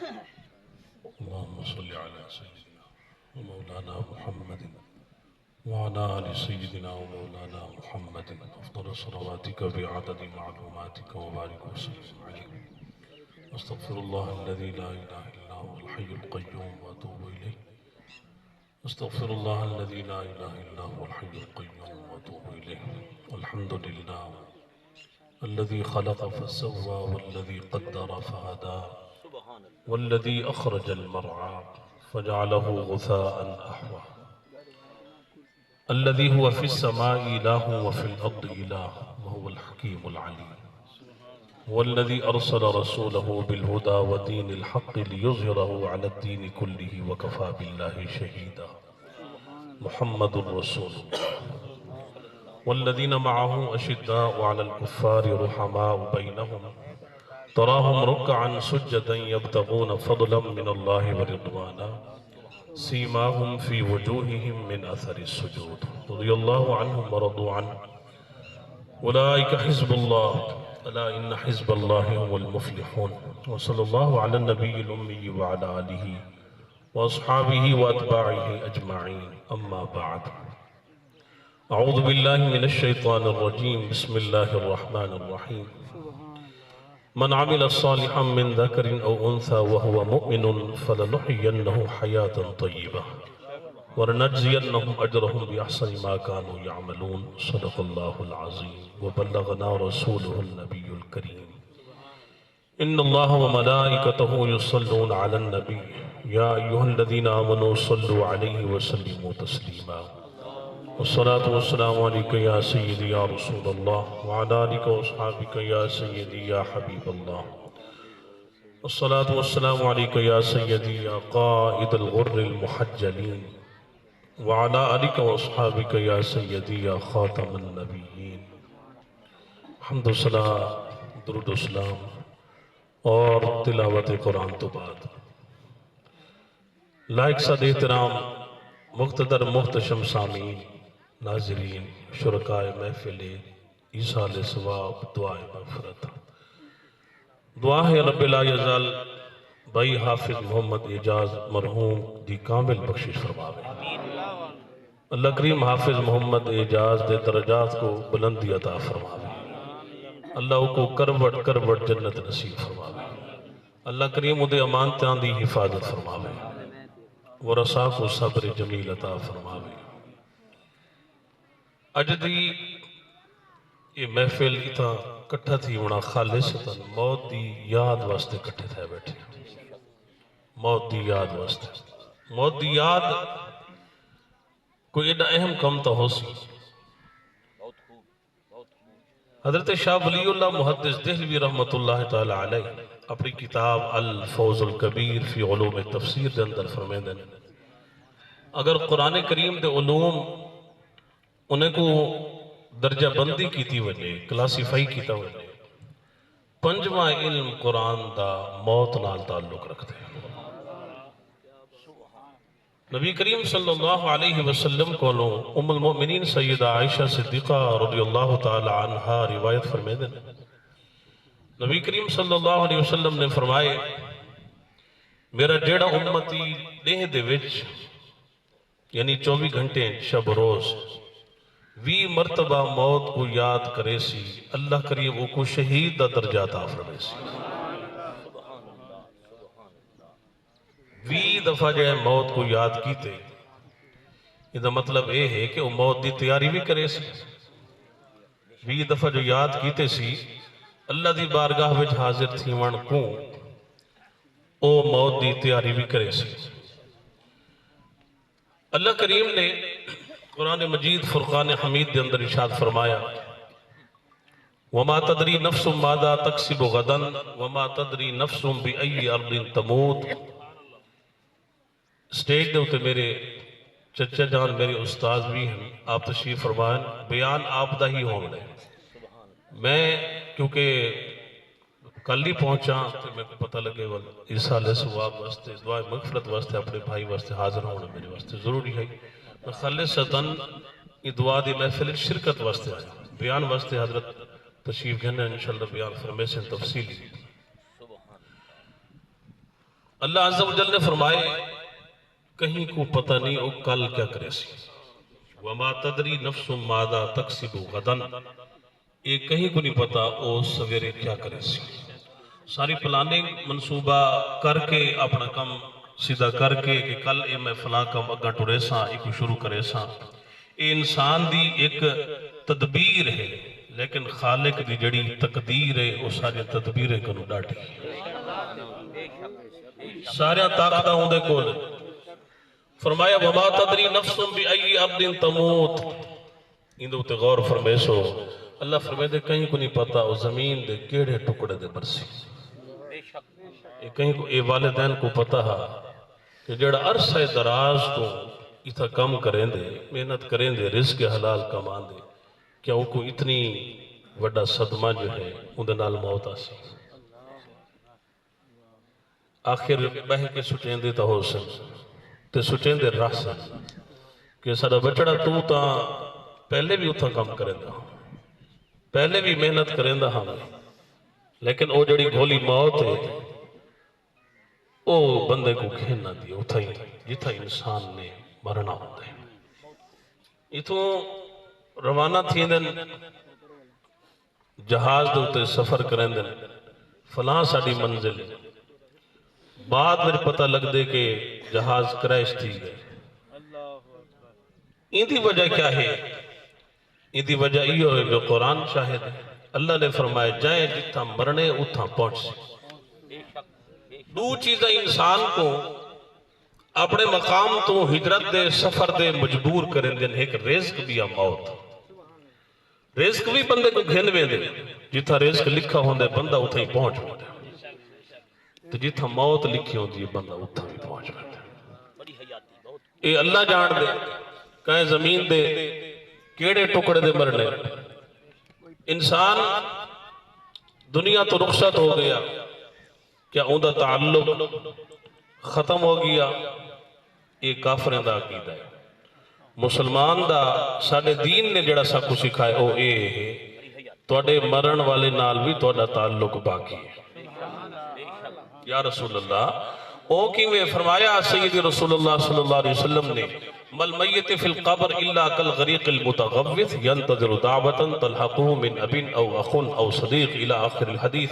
اللهم صل على سيدنا ومولانا محمد وعلى آل سيدنا ومولانا محمد أفضل صلواتك بعدد معلوماتك وبارك وسلم عليه. أستغفر الله الذي لا إله إلا هو الحي القيوم وأتوب إليه. أستغفر الله الذي لا إله إلا هو الحي القيوم وأتوب إليه. الحمد لله الذي خلق فسوى والذي قدر فهدى والذي أخرج المرعى فجعله غثاء أحوى الذي هو في السماء إله وفي الأرض إله وهو الحكيم العليم. هو الذي أرسل رسوله بالهدى ودين الحق ليظهره على الدين كله وكفى بالله شهيدا. محمد رسول الله والذين معه أشداء على الكفار رحماء بينهم تراهم ركعا سجدا يبتغون فضلا من الله ورضوانا سيماهم في وجوههم من أثر السجود رضي الله عنهم ورضوا عنه أولئك حزب الله ألا إن حزب الله هم المفلحون. وصلى الله على النبي الأمي وعلى آله وأصحابه وأتباعه أجمعين. أما بعد، أعوذ بالله من الشيطان الرجيم. بسم الله الرحمن الرحيم. من عمل صالحا من ذكر أو أنثى وهو مؤمن فلنحيينه حياة طيبة ولنجزينهم أجرهم بأحسن ما كانوا يعملون. صدق الله العظيم وبلغنا رسوله النبي الكريم. إن الله وملائكته يصلون على النبي يا أيها الذين آمنوا صلوا عليه وسلموا تسليما. والصلاة والسلام عليك يا سيدي يا رسول الله وعلى آلك وأصحابك يا سيدي يا حبيب الله. والصلاة والسلام عليك يا سيدي يا قائد الغر المحجلين وعلى آلك وأصحابك يا سيدي يا خاتم النبيين. حمد و ثنا درود و سلام اور تلاوت قرآن تو بعد لائق صد احترام مقتدر محتشم سامعین، ناظرین، شرکائے محفل ایصال ثواب، دعائے مغفرت، دعا ہے رب لا یزال بھائی حافظ محمد اعجاز مرحوم دی کامل بخشش فرماوے. اللہ کریم حافظ محمد اعجاز دے درجات کو بلندی عطا فرماوے. اللہ کو کروٹ کروٹ جنت نصیب فرماوے. اللہ کریم دے امانتاں دی حفاظت فرماوے. ورثاء کو صبر جمیل عطا فرماوے. اج دی یہ محفل اتنا کٹھا تھی ہونا خالصتاً موت دی یاد واسطے کٹھے تھے بیٹھے. موت دی یاد واسطے. موت دی یاد کوئی ایڈا اہم کم تا ہو سی. حضرت شاہ ولی اللہ محدث دہلوی رحمت اللہ تعالی علیہ اپنی کتاب الفوز الکبیر فی علوم تفسیر دے اندر فرمیندن اگر قرآن کریم دے علوم انہیں کو درجہ بندی کیتی وجہ کلاسیفائی کیتا وجہ پنجواں علم قرآن دا موت نال تعلق رکھتے ہیں. نبی کریم صلی اللہ علیہ وسلم کو ام المؤمنین سیدہ عائشہ صدیقہ رضی اللہ تعالی عنہا روایت فرمائے دیں. نبی کریم صلی اللہ علیہ وسلم نے فرمائے میرا جیڑا امتی دیہ دے وچ یعنی 24 گھنٹے شب روز 20 مرتبہ موت کو یاد کرے سی اللہ کریم وہ کو شہید دا درجہ عطا فرمائے سی. 20 دفعہ جو ہے موت کو یاد کیتے یہ دا مطلب یہ ہے کہ وہ موت دی تیاری بھی کرے سی. 20 دفعہ جو یاد کیتے سی اللہ دی بارگاہ وچ حاضر تھی ون کو او موت دی تیاری بھی کرے سی. اللہ کریم نے قرآن مجید فرقان حمید دے اندر ارشاد فرمایا وَمَا تَدْرِي نَفْسٌ مَاذَا تَكْسِبُ غَدًا وَمَا تَدْرِي نَفْسٌ بِأَيِّ أَرْضٍ تَمُوتُ. سٹیج دے ہوتے میرے چچا جان میرے استاذ بھی ہیں، آپ تشریف فرمائیں. بیان آپ دا ہی ہوں گے. میں کیونکہ کل ہی پہنچا تو میں کو پتہ لگے ایصال ثواب واسطے دعائے مغفرت واسطے اپنے بھائی واسطے حاضر ہونا میرے واسطے ضروری ہے. میں خالصتاً یہ دعا دی محفل شرکت واسطے آیا. بیان واسطے حضرت تشریف گھنے انشاءاللہ بیان فرمے سے تفصیلی. اللہ عز و جل نے فرمائے کہیں کو پتہ نہیں وہ کل کیا کرے سی، وما تدری نفس ماذا تکسب غدن، یہ کہیں کو نہیں پتا وہ سویرے کیا کرے سی۔ ساری پلاننگ منصوبہ کر کے اپنا کام سیدھا کر کے کہ کل اے میں فلاں کام اگاں ٹرے ساں ایک شروع کرے ساں، یہ انسان دی ایک تدبیر ہے، لیکن خالق دی جڑی تقدیر ہے وہ ساری تدبیریں کنو ڈاٹی سارے طاقتہ ہوں دے کول۔ فرمایا وما تدری نفس بأئی ارض تموت، اندو تے غور فرمائے سو اللہ فرمائے دے کہیں کو نہیں پتا وہ زمین دے کیڑے ٹکڑے دے برسی، کہیں کو اے والدین کو پتا ہے کہ جڑا عرصہ دراز تو اتھا کم کریں دے، محنت کریں دے، رزق حلال کمان دے، کیا وہ کو اتنی وڈا صدمہ جو ہے اندے نال موت آسی، آخر بہ کے سچیں دے تا ہو سن تے سچیں دے راہ سن کہ سارا بچڑا تو تا پہلے بھی اتھا کم کریں دا، پہلے بھی محنت کریں دا ہم، لیکن او جڑی گھولی موت ہے او بندے کو کھیلنا دیا اتھا ہی جتھا انسان نے مرنا ہوتا ہے۔ اتھوں روانہ تھی دن جہاز دوتے سفر کریں دن فلاں ساڑی منزل بعد میں پتہ لگ دے کہ جہاز کریش تھی گئے۔ ان دی وجہ کیا ہے؟ ان دی وجہ یہ ہے جو قرآن شاہد ہے، اللہ نے فرمایا جائیں جتھا مرنے اتھا پہنچ سے۔ دو چیزیں انسان کو اپنے مقام تو ہجرت دے سفر دے مجبور کریں دن، ایک رزق بھی یا موت۔ رزق بھی بندے کو گھنوے دے، جتھا رزق لکھا ہوں دے بندہ اتھا ہی پہنچ ہوں دے، تو جتھا موت لکھی ہوں دی بندہ اتھا ہی پہنچ ہوں دے۔ اے اللہ جان دے کہیں زمین دے کیڑے ٹکڑے دے مرنے، انسان دنیا تو رخصت ہو گیا، کیا اندھا تعلق ختم ہو گیا؟ یہ کافریں دا عقیدہ ہے۔ مسلمان دا ساڑھے دین نے جڑا سا کو سکھائے او اے ہے توڑے مرن والے نال بھی توڑا تعلق باقی ہے۔ یا رسول اللہ او کی میں فرمایا سید رسول اللہ صلی اللہ علیہ وسلم نے مل میت فی القبر الا کل غریق المتغوث ینتظر دعوتا تلحقه من ابن او اخن او صدیق الى آخر الحدیث۔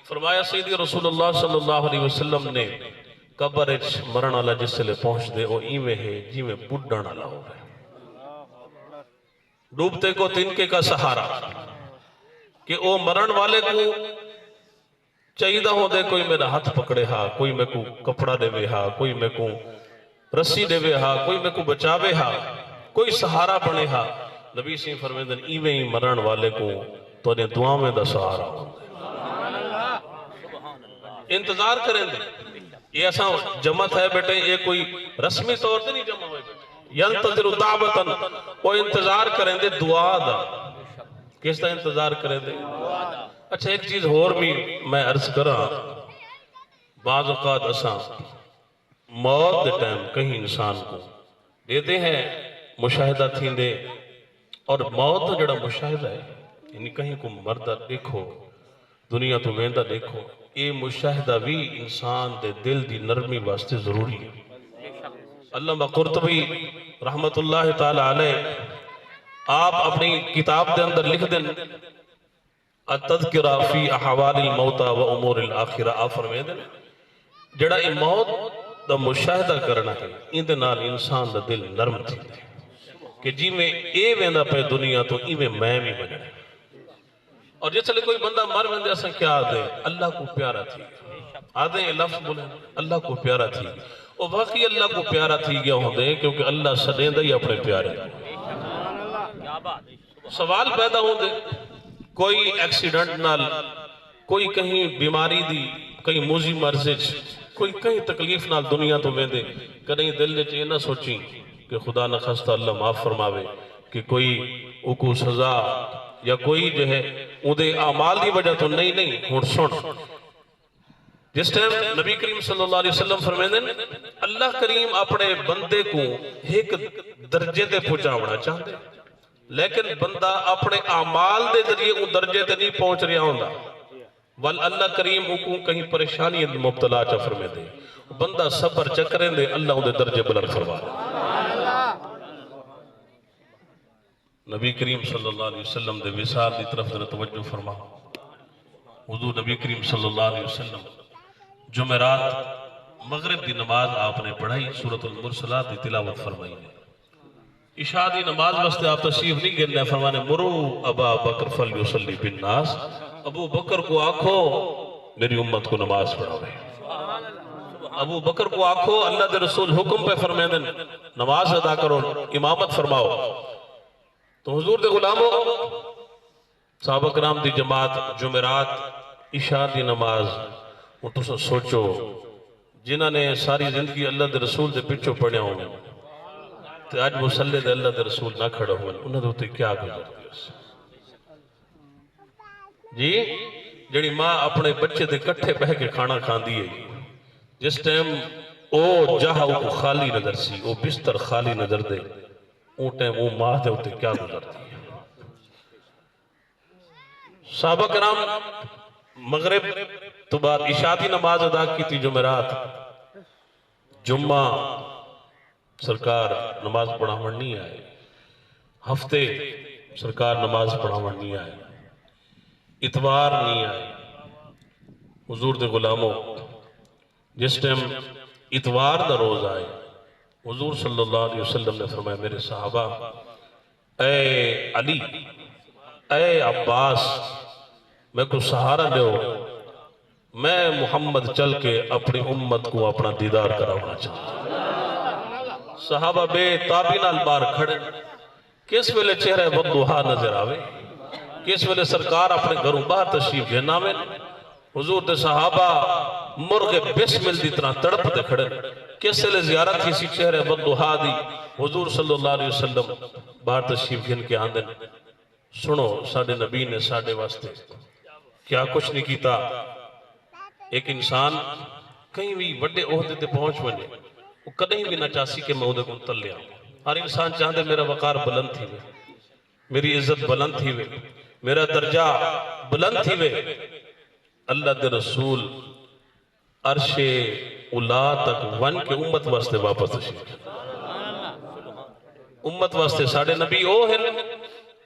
فرمایا سید رسول اللہ صلی اللہ علیہ وسلم نے قبر اچ مرن والا جس سے لے پہنچ دے او ایویں ہے جی میں بڑھن والا ہو گئے، ڈوبتے کو تنکے کا سہارا، کہ او مرن والے کو چاہیدہ ہو دے کوئی میرا ہاتھ پکڑے ہا، کوئی میں کو کپڑا دے وے ہا، کوئی میں کو رسی دے وے ہا، کوئی میں کو بچاوے ہا، کوئی سہارا بنے ہا۔ نبی سے فرمیدن ایویں ہی مرن والے کو تو نے دعا میں دا سہارا ہو دے، انتظار کریں دے۔ یہ ایسا جمع ہے بیٹے، یہ کوئی رسمی طور سے نہیں جمع ہوئے بیٹے، ینتظر دعوتاً، وہ انتظار کریں دے دعا دا۔ کس طرح انتظار کریں دے؟ اچھا ایک چیز اور بھی میں عرض کرا، بعض اوقات اساں موت دے ٹائم کہیں انسان کو دیتے ہیں مشاہدہ تھیں دے، اور موت جڑا مشاہدہ ہے یعنی کہیں کو مردہ دیکھو دنیا تو ویندہ دیکھو، یہ مشاہدہ بھی انسان دے دل دی نرمی واسطے ضروری ہے۔ علامہ قرطبی رحمت اللہ تعالی علیہ آپ اپنی کتاب دے اندر لکھ دیں التذکرہ فی احوال الموتى و امور الاخرہ، آپ فرمائے دیں جڑا یہ موت دا مشاہدہ کرنا ہے ان دے نال انسان دا دل نرم تھی دے کہ جی میں اے ویندہ پہ دنیا تو ای میں بھی بجنے، اور جس لئے کوئی بندہ مر ویندے اساں کیا آدھے اللہ کو پیارا تھی، آدھے یہ لفظ بولے اللہ کو پیارا تھی، اور واقعی اللہ کو پیارا تھی گیا ہوں دے کیونکہ اللہ سدیندہ ہی اپنے پیارے۔ سوال پیدا ہوں دے کوئی ایکسیڈنٹ نال، کوئی کہیں بیماری دی، کہیں موزی مرزج، کوئی کہیں تکلیف نال دنیا تو ویندے، کہیں دل نے چاہیے نہ سوچیں کہ خدا نخواستہ اللہ معاف فرماوے کہ کوئی اوکو سزا یا کوئی جو ہے اندے اعمال دی وجہ تو نہیں ہون سن۔ جس ٹائم نبی کریم صلی اللہ علیہ وسلم فرمائیں اللہ کریم اپنے بندے کو ایک درجے تے پہنچاونا چاہتے، لیکن بندہ اپنے اعمال دے ذریعے ان درجے تے نہیں پہنچ رہا ہوندا، ول اللہ کریم کو کہیں پریشانی مبتلا چا فرمے دے بندہ صبر چکریں دے اللہ دے درجے بلند فرما دے نبی کریم صلی اللہ علیہ وسلم دے وصال دی طرف در توجہ فرما حضور نبی کریم صلی اللہ علیہ وسلم جمعرات مغرب دی نماز آپ نے پڑھائی سورۃ المرسلات دی تلاوت فرمائی عشاء دی نماز واسطے آپ تشریف نہیں گئے فرمانے مرو ابا بکر فلیصلی بالناس ابو بکر کو آکھو میری امت کو نماز پڑھاوے ابو بکر کو آکھو اللہ دے رسول حکم پہ فرمائے دن نماز ادا کرو امامت فرماؤ تو حضور دے غلاموں صحابہ کرام دی جماعت جمعرات عشاء دی نماز وہ تو سوچو جنہاں نے ساری زندگی اللہ دے رسول دے پچھو پڑھے ہوں تو آج مسلح دے اللہ دے رسول نہ کھڑا ہوئے انہوں نے ہوتے کیا گزر دیا جی جڑی ماں اپنے بچے دے کٹھے بہ کے کھانا کھان دیئے جس ٹائم او جہاں کو خالی نظر سی او بستر خالی نظر دے اون ٹائم او ماں دے ہوتے کیا گزر دیا صحابہ کرام مغرب تو بعد عشاء دی نماز ادا کی تھی جمعرات جمعہ سرکار نماز پڑھاون نہیں آئے ہفتے سرکار نماز پڑھاون نہیں آئے اتوار نہیں آئے حضور دے غلاموں جس ٹائم اتوار دا روز آئے حضور صلی اللہ علیہ وسلم نے فرمایا میرے صحابہ اے علی اے عباس میں کو سہارا لو میں محمد چل کے اپنی امت کو اپنا دیدار کراؤنا چاہتا صحابہ بے تابین البار کھڑے کس ویلے چہرے وضحا نظر آوے کس ویلے سرکار اپنے گھروں باہر تشریف لینا میں حضور دے صحابہ مرغ بسمل دی طرح تڑپ دے کھڑے کس ویلے زیارت کسی چہرے وضحا دی حضور صلی اللہ علیہ وسلم باہر تشریف گھن کے آندن سنو ساڑھے نبی نے ساڑھے واسطے کیا کچھ نہیں کیتا ایک انسان کہیں بھی بڑے عہدے تے پہنچ بنے وہ کدیں بھی نہ چاہسی کہ میں عہدے کو تل لیا ہر انسان چاہتے میرا وقار بلند تھی وے میری عزت بلند تھی وے میرا درجہ بلند تھی وے اللہ دے رسول عرش اولا تک ون کے امت واسطے واپس تشریف امت واسطے ساڑھے نبی او ہیں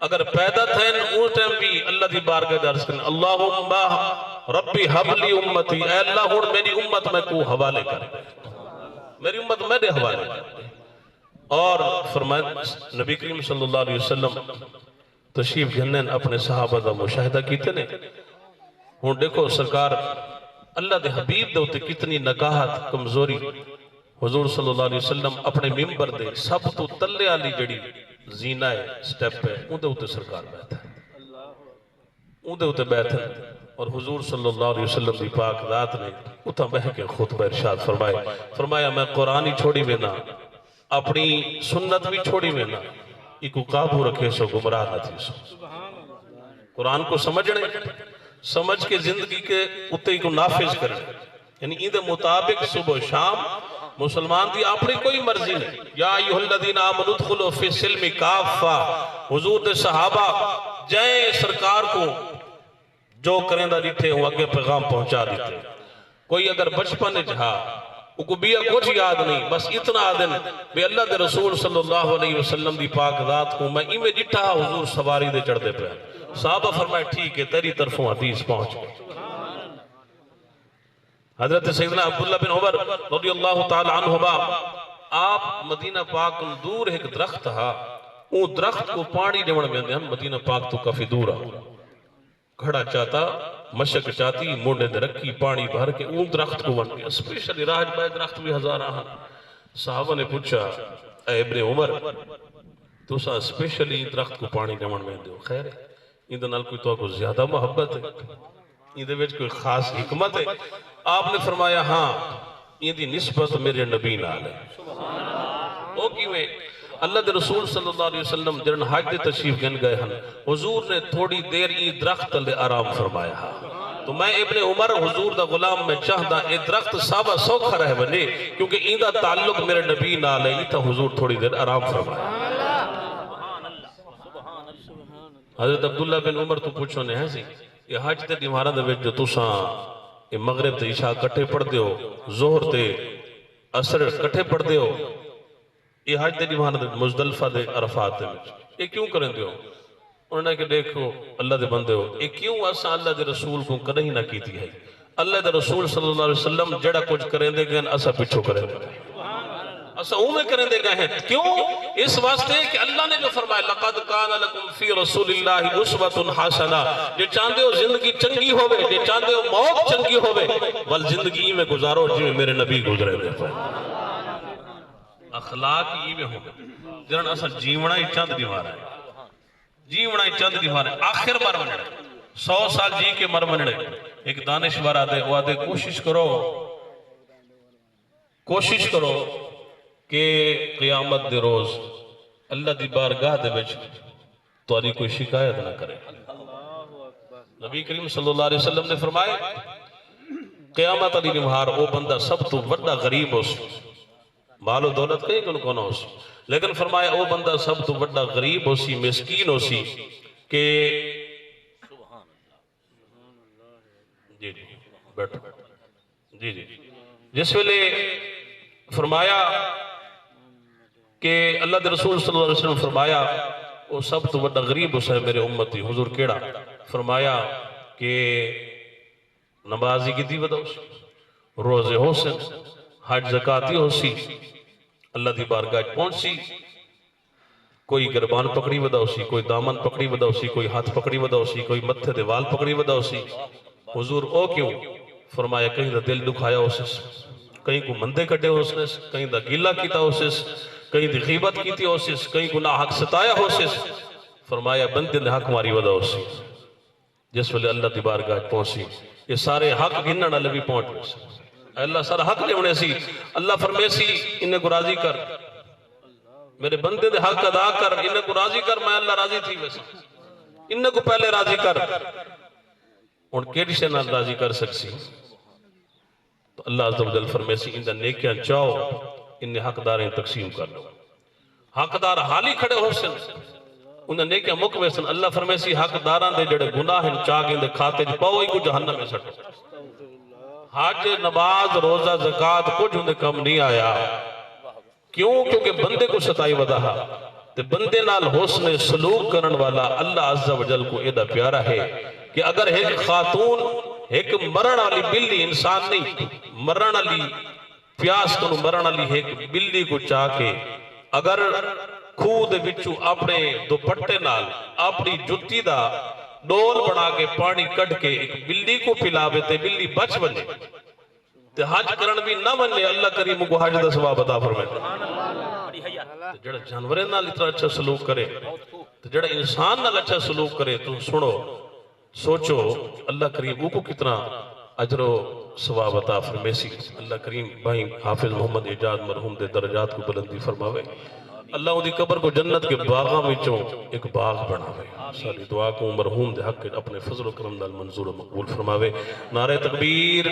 اگر پیدا تھے ان ٹائم بھی اللہ دی بارگاہ عرض کریں اللہم ربی حبلی امتی اے اللہ ہون میری امت میں کو حوالے کر میری امت میرے حوالے کر اور فرمائے نبی کریم صلی اللہ علیہ وسلم تشریف گھنن اپنے صحابہ دا مشاہدہ کیتے نے ہون دیکھو سرکار اللہ دے حبیب دے ہوتے کتنی نکاہت کمزوری حضور صلی اللہ علیہ وسلم اپنے ممبر دے سب تو تلے آلی جڑی زینہ ہے سٹیپ ہے اون دے ہوتے سرکار بیٹھا ہے اون دے ہوتے بیٹھا ہے اور حضور صلی اللہ علیہ وسلم دی پاک ذات نے اتھا بہ کے خطبہ ارشاد فرمایا میں قرآن ہی چھوڑی میں اپنی سنت بھی چھوڑی میں ایک قابو رکھے سو گمراہ نہ تھی سو قرآن کو سمجھ کے زندگی کے اتے کو نافذ کریں یعنی این دے مطابق صبح و شام مسلمان دی اپنی کوئی مرضی نہیں یا ایوہ الذین آمنوا ادخلوا فی السلم کافہ حضور دے صحابہ جائیں سرکار کو جو کریں دا ڈٹھے ہوں اگے پیغام پہنچا دیتے کوئی اگر بچپن جہاں کو بھی کچھ یاد نہیں بس اتنا آدن بے اللہ دے رسول صلی اللہ علیہ وسلم دی پاک ذات کو میں میں جٹھا حضور سواری دے چڑھ دے پہ صحابہ فرمائے ٹھیک ہے تیری طرفوں حدیث پہنچ حضرت سیدنا عبداللہ بن عمر رضی اللہ تعالی عنہما آپ مدینہ پاک دور ایک درخت تھا اون درخت کو پانی دیوڑ میں اندے ہم مدینہ پاک تو کافی دور آ گھڑا چاہتا مشک چاہتی موڑے دے رکھی پانی بھر کے اون درخت کو ون کے اسپیشلی راج بائے درخت بھی ہزار آہاں صحابہ نے پوچھا اے ابن عمر تو سا اسپیشلی درخت کو پانی دیوڑ میں اندے خیر ہے اندے نال کوئی تو کو زیادہ محبت ہے اندے ویچ کوئی خاص حکمت ہے آپ نے فرمایا ہاں اندی نسبت میرے نبی نال ہے وہ کیویں اللہ دے رسول صلی اللہ علیہ وسلم جرن حج دے تشریف گن گئے ہن حضور نے تھوڑی دیر ای درخت لے آرام فرمایا ہاں تو میں ابن عمر حضور دا غلام میں چاہتا اے درخت صحابہ سوکھا رہ بنے کیونکہ این دا تعلق میرے نبی نال ہے تا حضور تھوڑی دیر آرام فرمایا حضرت عبداللہ بن عمر تو پوچھو نے ہے سی کہ حج تے دیواراں دے وچ جو تساں مغرب تے عشاء کٹھے پڑھدے ہو، ظہر تے عصر کٹھے پڑھدے ہو، یہ حج تے دیواراں دے مزدلفہ دے عرفات دے وچ یہ کیوں کرن دیو؟ انہوں نے کہ دیکھو اللہ دے بندے ہو، یہ کیوں اساں اللہ دے رسول کو کدی نہ کیتی ہے؟ اللہ دے رسول صلی اللہ علیہ وسلم جڑا کچھ کریں دے گئے اساں پیچھو کریں دے گئے، اساں اوے کریں دے گئے ہیں۔ کیوں؟ اس واسطے کہ اللہ نے جو فرمایا لقد کان لکم فی رسول اللہ اسوۃ حسنہ، جے چاہندے ہو زندگی چنگی ہوے، جے چاہندے ہو موت چنگی ہوے، ول زندگی میں گزارو جی میرے نبی گزرے دے پے، اخلاق ہی میں ہوگا جنہاں اساں جیونا ہی چند دیوار ہے، جیونا ہی چند دیوار ہے، آخر مر منڑے 100 سال جی کے مر منڑے۔ ایک دانشور آدھے وہ آدھے کوشش کرو کہ قیامت دے روز اللہ دی بارگاہ دے وچ تہاڈی کوئی شکایت نہ کرے۔ نبی کریم صلی اللہ علیہ وسلم نے فرمائے قیامت علی نمہار وہ بندہ سب تو بڑا غریب ہو سی، مال و دولت کہیں کون ہو سی، لیکن فرمایا وہ بندہ سب تو بڑا غریب ہو سی، مسکین ہو سی کہ جی بیٹھو جی جس ویلے فرمایا کہ اللہ دے رسول صلی اللہ علیہ وسلم فرمایا وہ سب تو بڑا غریب ہو میرے امتی، حضور کیڑا؟ فرمایا کہ نمازی کی دی ودا سی، روزے ہو سی، حج زکاتی ہو سی، اللہ دی بارگاہ پہنچ سی، کوئی گربان پکڑی ودا ہو سی، کوئی دامن پکڑی ودا ہو سی، کوئی ہاتھ پکڑی ودا ہو سی، کوئی متھے دے وال پکڑی ودا ہو سی۔ حضور او کیوں؟ فرمایا کہیں دا دل دکھایا ہو سیس، کہیں کو مندے کٹے ہو سیس، کہیں دا گیلہ کیتا ہو سیس، کہیں دی غیبت کیتی ہو سیس، کہیں گناہ حق ستایا ہو سیس۔ فرمایا بندے نے حق ماری ودا ہو سی، جس ویلے اللہ دی بارگاہ پہنچی یہ سارے حق گنن والے بھی پہنچ سی، اللہ سارا حق لیونے سی، اللہ فرمے سی انہیں کو راضی کر، میرے بندے دے حق ادا کر، انہیں کو راضی کر، میں اللہ راضی تھی ویسے، انہیں کو پہلے راضی کر۔ ان کیڑی سے نہ راضی کر سکسی تو اللہ عز و جل فرمے سی اندہ نیکیاں چاہو انہیں حقداریں تقسیم کر لو، حقدار حالی کھڑے ہو سن انہیں نیکیاں مکوے سن، اللہ فرمے سی حقداران دے جڑے گناہ ہیں چاگیں دے کھاتے جو پاؤ ہی کو جہنم میں سٹو۔ حج نماز روزہ زکاة کچھ انہیں کم نہیں آیا، کیوں؟ کیونکہ بندے کو ستائی ودا تے بندے نال حسن سلوک کرن والا اللہ عز و جل کو ایدہ پیارا ہے کہ اگر ایک خاتون ایک مرن والی بلی، انسان نہیں مرن والی پیاس کو مرن والی ایک بلی کو چاہ کے اگر خود بچو اپنے دوپٹے نال اپنی جتی دا ڈول بنا کے پانی کٹ کے ایک بلی کو پلاوے تے بلی بچ بنے تے حج کرن بھی نہ بنے، اللہ کریم کو حج دا ثواب عطا فرمائے۔ جڑا جانورے نال اتنا اچھا سلوک کرے تو جڑا انسان نال اچھا سلوک کرے تو سنو سوچو اللہ کریم کو کتنا اجر و ثواب عطا فرمائے سی۔ اللہ کریم بھائی حافظ محمد اعجاز مرحوم دے درجات کو بلندی فرماوے، اللہ اُن قبر کو جنت کے باغاں وچوں ایک باغ بناوے، ساری دعا کو مرحوم دے حق اپنے فضل و کرم نال منظور و مقبول فرماوے۔ نعرہ تکبیر۔